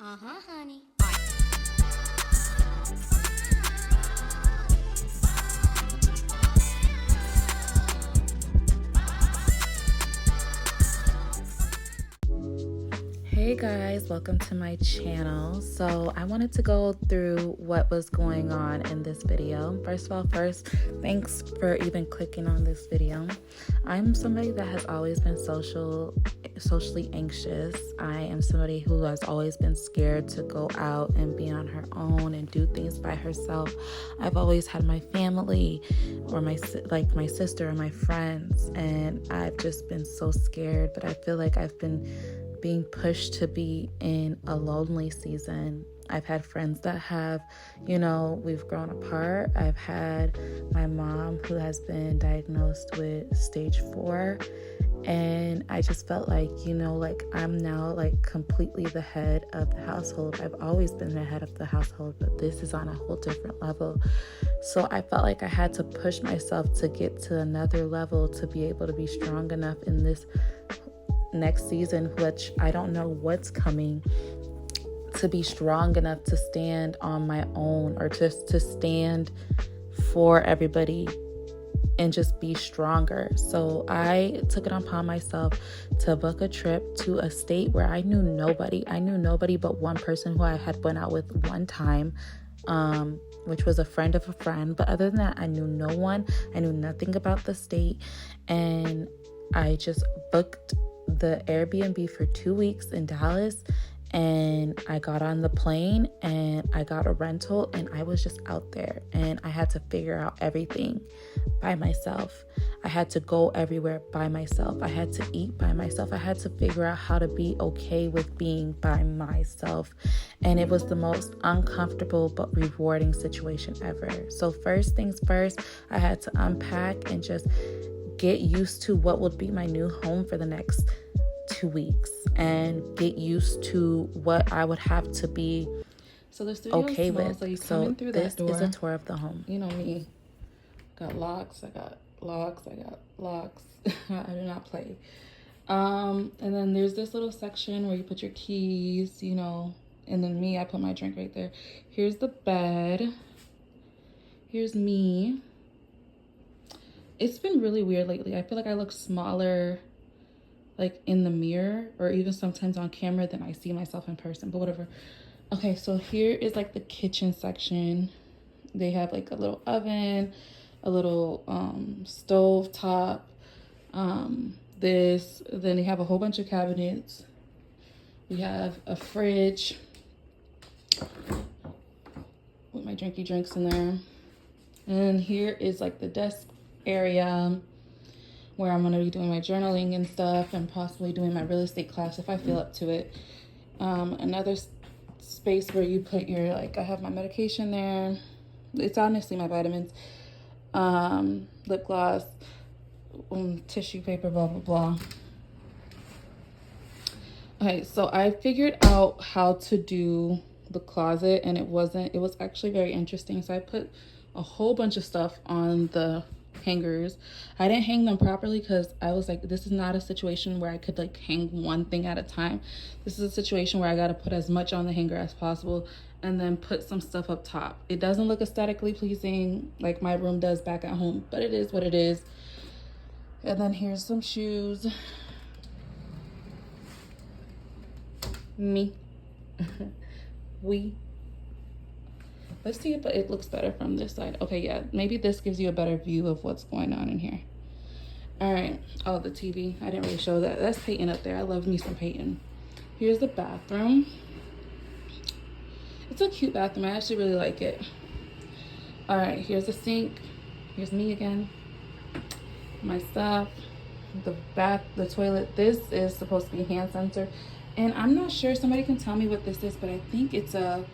Honey. Hey guys, welcome to my channel. So I wanted to go through what was going on in this video. First, thanks for even clicking on this video. I'm somebody that has always been socially anxious. I am somebody who has always been scared to go out and be on her own and do things by herself. I've always had my family or my sister or my friends, and I've just been so scared. But I feel like I've been being pushed to be in a lonely season. I've had friends that have, we've grown apart. I've had my mom who has been diagnosed with stage 4. And I just felt like, I'm now completely the head of the household. I've always been the head of the household, but this is on a whole different level. So I felt like I had to push myself to get to another level to be able to be strong enough in this next season, which I don't know what's coming, to be strong enough to stand on my own, or just to stand for everybody and just be stronger. So I took it upon myself to book a trip to a state where I knew nobody. I knew nobody but one person who I had went out with one time, which was a friend of a friend. But other than that, I knew no one. I knew nothing about the state. And I just booked the Airbnb for 2 weeks in Dallas, and I got on the plane and I got a rental, and I was just out there, and I had to figure out everything by myself. I had to go everywhere by myself. I had to eat by myself. I had to figure out how to be okay with being by myself. And it was the most uncomfortable but rewarding situation ever. So first things first, I had to unpack and just get used to what would be my new home for the next 2 weeks, and get used to what I would have to be okay with. So this is a tour of the home. You know me, got locks, I got locks. I do not play. And then there's this little section where you put your keys, and then me, I put my drink right there. Here's the bed. Here's me. It's been really weird lately. I feel like I look smaller in the mirror, or even sometimes on camera, than I see myself in person, but whatever. Okay, so here is the kitchen section. They have a little oven, a little stove top, then they have a whole bunch of cabinets. We have a fridge with my drinks in there. And here is the desk area where I'm going to be doing my journaling and stuff, and possibly doing my real estate class if I feel up to it. Another space where you put your, I have my medication there. It's honestly my vitamins, lip gloss, tissue paper, blah, blah, blah. Okay, so I figured out how to do the closet, and it was actually very interesting. So I put a whole bunch of stuff on the hangers. I didn't hang them properly because I was this is not a situation where I could hang one thing at a time. This is a situation where I got to put as much on the hanger as possible, and then put some stuff up top. It doesn't look aesthetically pleasing like my room does back at home, but it is what it is. And then here's some shoes. Me. Let's see if it looks better from this side. Okay, yeah, maybe this gives you a better view of what's going on in here. All right. Oh, the TV. I didn't really show that. That's Peyton up there. I love me some Peyton. Here's the bathroom. It's a cute bathroom. I actually really like it. All right, here's the sink. Here's me again. My stuff. The toilet. This is supposed to be hand sensor. And I'm not sure. Somebody can tell me what this is, but I think it's a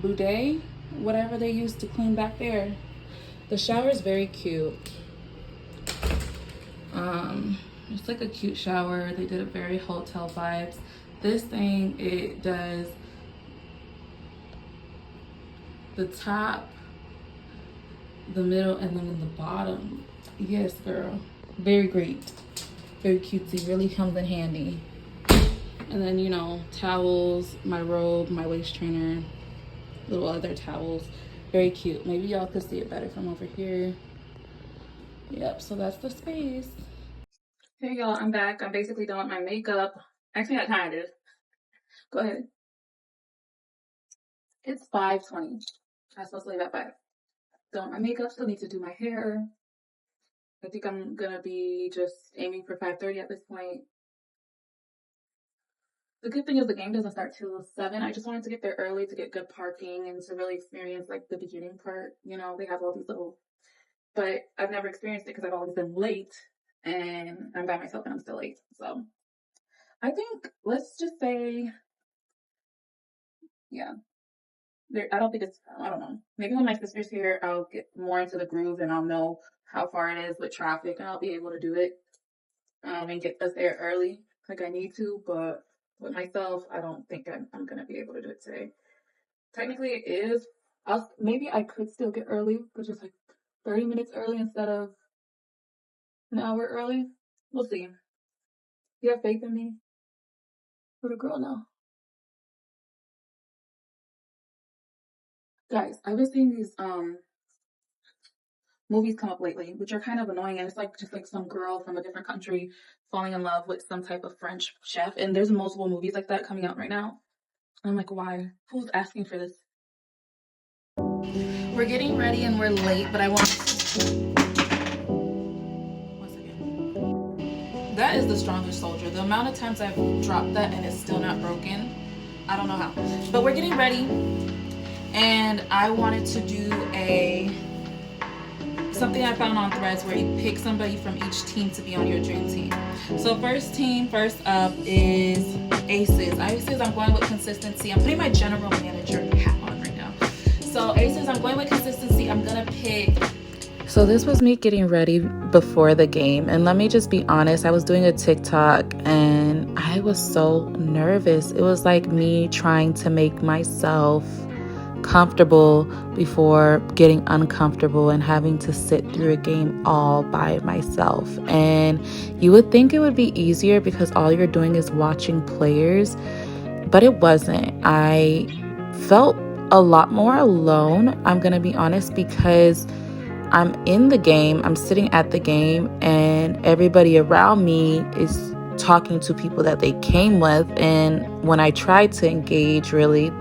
bidet, whatever they use to clean back there. The shower is very cute. It's a cute shower. They did a very hotel vibes. This thing, it does the top, the middle, and then the bottom. Yes, girl. Very great. Very cutesy. Really comes in handy. And then, you know, towels, my robe, my waist trainer, little other towels. Very cute. Maybe y'all could see it better from over here. Yep, so that's the space. Hey y'all, I'm back. I'm basically done with my makeup. Actually, I kind of. Go ahead. It's 5:20. I was supposed to leave at 5. Done my makeup, still need to do my hair. I think I'm gonna be just aiming for 5:30 at this point. The good thing is the game doesn't start till 7. I just wanted to get there early to get good parking and to really experience like the beginning part. You know, they have all these little, but I've never experienced it because I've always been late and I'm by myself and I'm still late. So I think let's just say, yeah, I don't think it's, I don't know. Maybe when my sister's here, I'll get more into the groove and I'll know how far it is with traffic and I'll be able to do it and get us there early like I need to. But with myself, I don't think I'm going to be able to do it today. Technically, it is. Maybe I could still get early, but just like 30 minutes early instead of an hour early. We'll see. You have faith in me? What a girl now. Guys, I've been seeing these movies come up lately, which are kind of annoying. And it's like just like some girl from a different country falling in love with some type of French chef. And there's multiple movies like that coming out right now. I'm like, why? Who's asking for this? We're getting ready and we're late, but I want. One second. That is the strongest soldier. The amount of times I've dropped that and it's still not broken, I don't know how. But we're getting ready, and I wanted to do something I found on Threads where you pick somebody from each team to be on your dream team. So first up is Aces. Aces, I'm going with consistency. I'm putting my general manager hat on right now. So Aces, I'm going with consistency. I'm gonna pick. So this was me getting ready before the game, and let me just be honest, I was doing a TikTok and I was so nervous. It was like me trying to make myself comfortable before getting uncomfortable and having to sit through a game all by myself. And you would think it would be easier because all you're doing is watching players, but it wasn't. I felt a lot more alone, I'm gonna be honest, because I'm in the game, I'm sitting at the game, and everybody around me is talking to people that they came with. And when I tried to engage, really,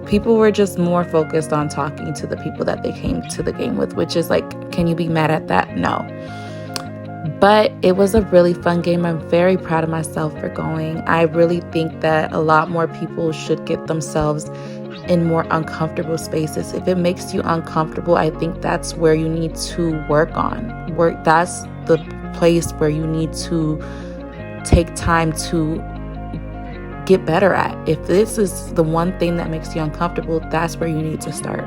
people were just more focused on talking to the people that they came to the game with, which is like, can you be mad at that? No. But it was a really fun game. I'm very proud of myself for going. I really think that a lot more people should get themselves in more uncomfortable spaces. If it makes you uncomfortable, I think that's where you need to work on. That's the place where you need to take time to get better at. If this is the one thing that makes you uncomfortable, that's where you need to start.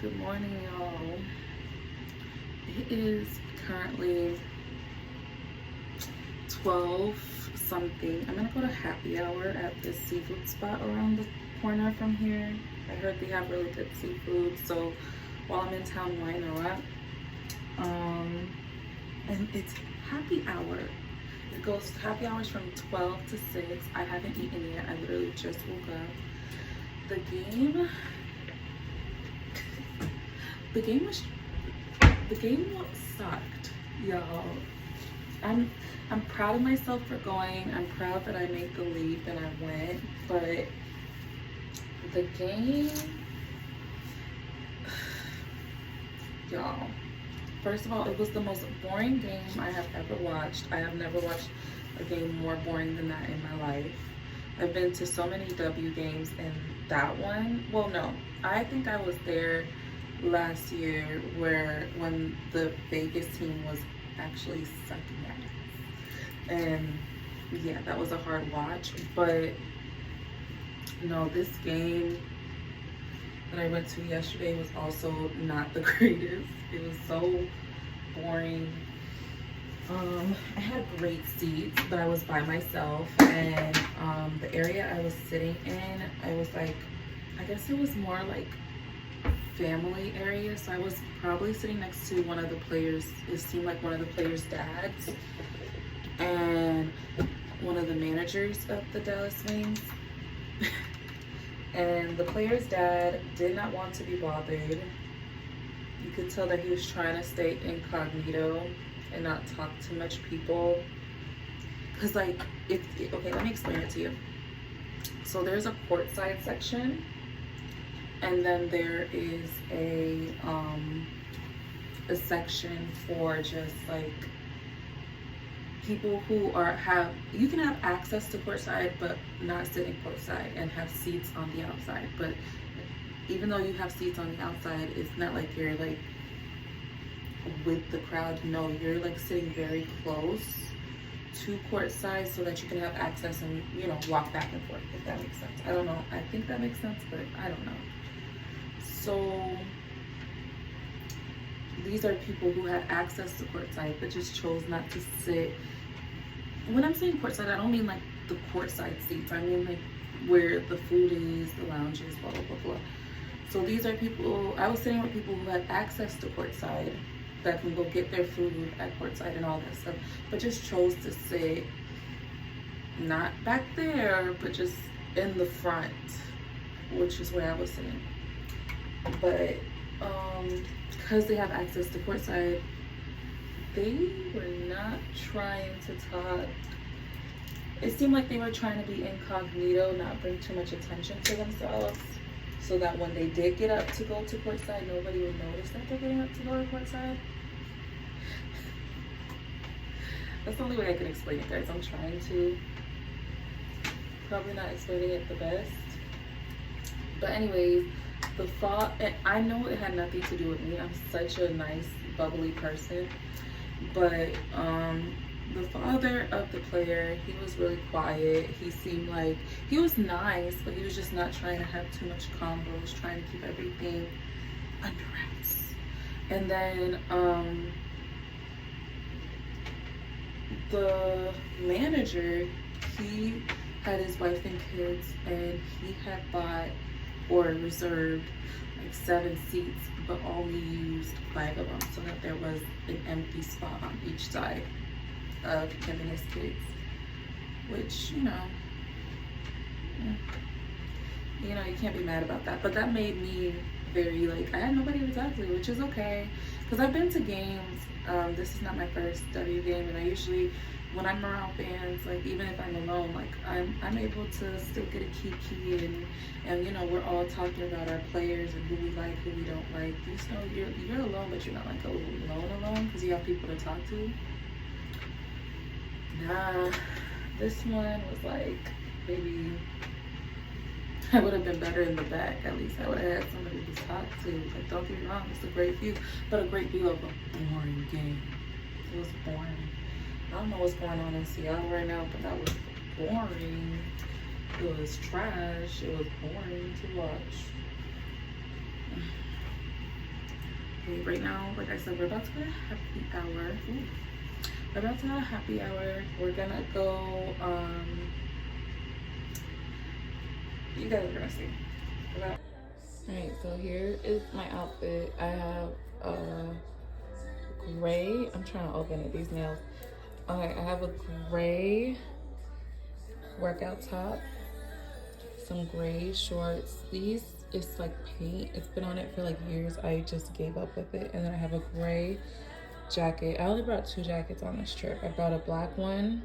Good morning, y'all. It is currently 12 something. I'm gonna go to happy hour at this seafood spot around the corner from here. I heard they have really good seafood, so while I'm in town, why not? And it's happy hour. It goes happy hours from 12 to 6. I haven't eaten yet. I literally just woke up. The game sucked, y'all. I'm proud of myself for going. I'm proud that I made the leap and I went, but the game, y'all, first of all, it was the most boring game I have ever watched. I have never watched a game more boring than that in my life. I've been to so many W games, and that one, well, no, I think I was there last year when the Vegas team was actually sucking ass. And yeah, that was a hard watch. But no, this game that I went to yesterday was also not the greatest. It was so boring. I had great seats, but I was by myself, and the area I was sitting in, I was like, I guess it was more like family area, so I was probably sitting next to one of the players. It seemed like one of the players' dads and one of the managers of the Dallas Wings. And the player's dad did not want to be bothered. You could tell that he was trying to stay incognito and not talk to much people. Cause like, okay, let me explain it to you. So there's a courtside section, and then there is a section for just like people who you can have access to courtside but not sitting courtside and have seats on the outside. But even though you have seats on the outside, it's not like you're like with the crowd. No, you're like sitting very close to courtside so that you can have access and, you know, walk back and forth, if that makes sense. I don't know. I think that makes sense, but I don't know. So these are people who had access to courtside but just chose not to sit. When I'm saying courtside, I don't mean like the courtside seats. I mean like where the food is, the lounges, blah, blah, blah, blah. So these are people, I was sitting with people who had access to courtside that can go get their food at courtside and all that stuff, but just chose to sit not back there, but just in the front, which is where I was sitting. But because they have access to courtside, they were not trying to talk. It seemed like they were trying to be incognito, not bring too much attention to themselves, so that when they did get up to go to courtside, nobody would notice that they're getting up to go to courtside. That's the only way I can explain it, guys. I'm trying to. Probably not explaining it the best. But anyways, the fall, and I know it had nothing to do with me. I'm such a nice, bubbly person. But the father of the player, he was really quiet. He seemed like he was nice, but he was just not trying to have too much combos, trying to keep everything under wraps. And then the manager, he had his wife and kids, and he had bought or reserved like 7 seats, but only used 5 of them, so that there was an empty spot on each side of him and his kids. Which, you know, you can't be mad about that. But that made me very like, I had nobody to talk to, which is okay, because I've been to games. This is not my first W game, and I usually, when I'm around fans, like even if I'm alone, like I'm able to still get a kiki, and you know, we're all talking about our players and who we like, who we don't like. You know, you're alone, but you're not like alone because you have people to talk to. Nah, this one was like, maybe I would have been better in the back. At least I would have had somebody to talk to. Like, don't get me wrong, it's a great view, but a great view of a boring game. It was boring. I don't know what's going on in Seattle right now, but that was boring. It was trash. It was boring to watch. Okay, right now, like I said, we're about to go to happy hour. Ooh. We're about to have a happy hour. We're gonna go, you guys are gonna see. Alright, so here is my outfit. I have gray, I'm trying to open it, these nails. Okay, I have a gray workout top, some gray shorts. These, it's like paint. It's been on it for like years. I just gave up with it. And then I have a gray jacket. I only brought 2 jackets on this trip. I brought a black one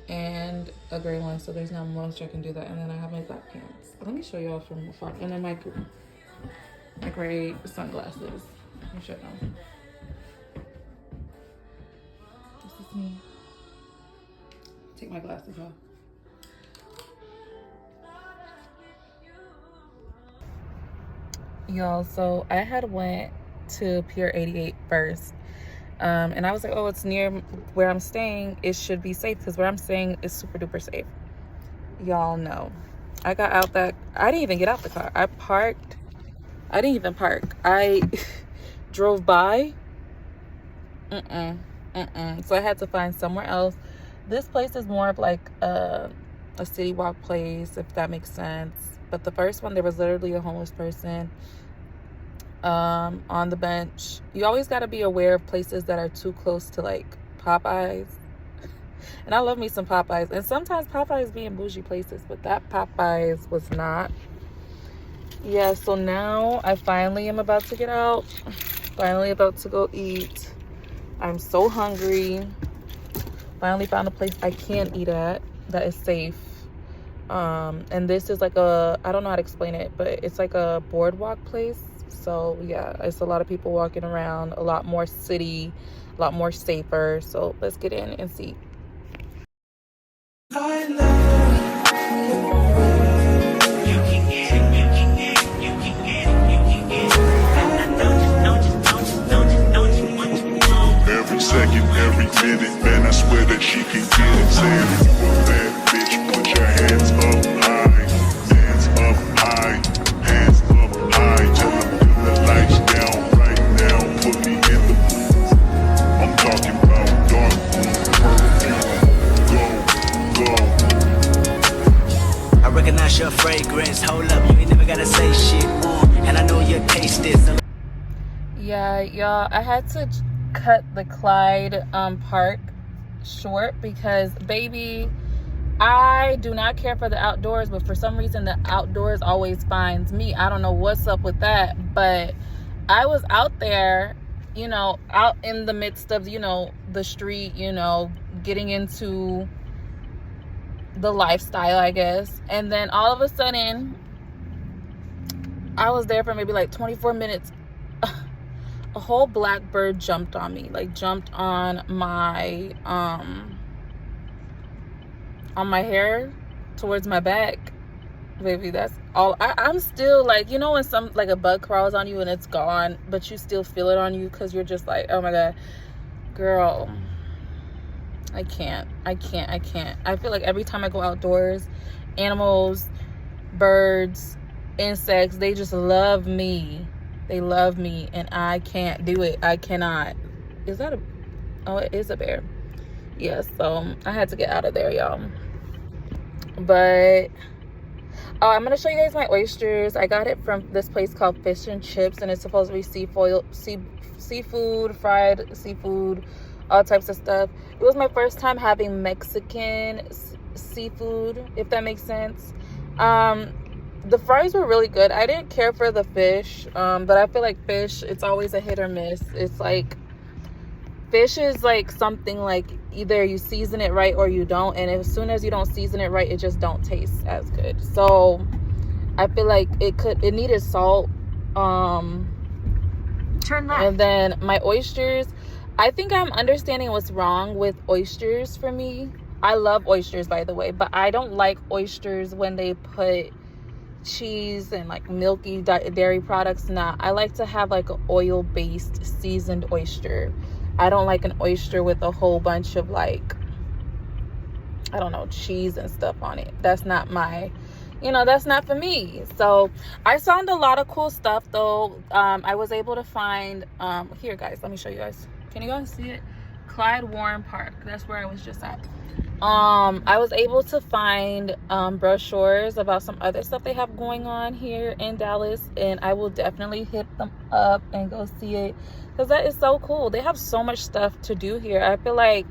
and a gray one, so there's not much I can do that. And then I have my black pants. Let me show y'all from afar. And then my gray sunglasses. Let me show them. This is me. Take my glasses off. y'all. So I had went to Pier 88 first, and I was like, oh, it's near where I'm staying, it should be safe, because where I'm staying is super duper safe. Y'all know, I got out that I didn't even get out the car. I parked. I didn't even park. I drove by. So I had to find somewhere else. This place is more of like a city walk place, if that makes sense. But the first one, there was literally a homeless person on the bench. You always got to be aware of places that are too close to like Popeyes. And I love me some Popeyes. And sometimes Popeyes be in bougie places, but that Popeyes was not. Yeah, so now I finally am about to get out. Finally about to go eat. I'm so hungry. Finally found a place I can eat at that is safe. And this is like a, I don't know how to explain it, but it's like a boardwalk place. So yeah, it's a lot of people walking around, a lot more city, a lot more safer. So let's get in and see. Every second, every minute, man, I swear that she can get it. Saying you a bad bitch, put your hands up high, hands up high, hands up high. Till I feel the lights down right now, put me in the mood. I'm talking about dark room, perfume, go, go. I recognize your fragrance, hold up, you ain't never gotta say shit, and I know your taste is. Yeah, y'all, I had to cut the Klyde Park short because, baby, I do not care for the outdoors, but for some reason the outdoors always finds me. I don't know what's up with that, but I was out there, you know, out in the midst of, you know, the street, you know, getting into the lifestyle, I guess. And then all of a sudden, I was there for maybe like 24 minutes. A whole blackbird jumped on me, like jumped on my hair towards my back. Baby, that's all. I'm still like, you know, when some like a bug crawls on you and it's gone, but you still feel it on you because you're just like, oh my god, girl, I can't. I feel like every time I go outdoors, animals, birds, insects, they just love me. They love me, and I can't do it. I cannot. Is that a... Oh, it is a bear. Yes, so I had to get out of there, y'all. But I'm gonna show you guys my oysters. I got it from this place called Fish and Chips, and it's supposed to be seafood, fried seafood, all types of stuff. It was my first time having Mexican seafood, if that makes sense. The fries were really good. I didn't care for the fish, but I feel like fish, it's always a hit or miss. It's like, fish is like something like either you season it right or you don't, and as soon as you don't season it right, it just don't taste as good. So I feel like it needed salt. Turn left. And then my oysters, I think I'm understanding what's wrong with oysters for me. I love oysters, by the way, but I don't like oysters when they put cheese and like milky dairy products. Nah, I like to have like an oil-based seasoned oyster. I don't like an oyster with a whole bunch of like, I don't know, cheese and stuff on it. That's not my, you know, that's not for me. So I found a lot of cool stuff though. I was able to find here, guys, let me show you guys. Can you guys see it? Klyde Warren Park, that's where I was just at. I was able to find brochures about some other stuff they have going on here in Dallas, and I will definitely hit them up and go see it because that is so cool. They have so much stuff to do here. I feel like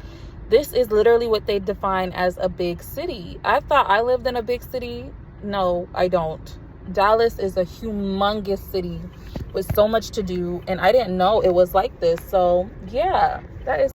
this is literally what they define as a big city. I thought I lived in a big city. No, I don't. Dallas is a humongous city with so much to do, and I didn't know it was like this. So yeah, that is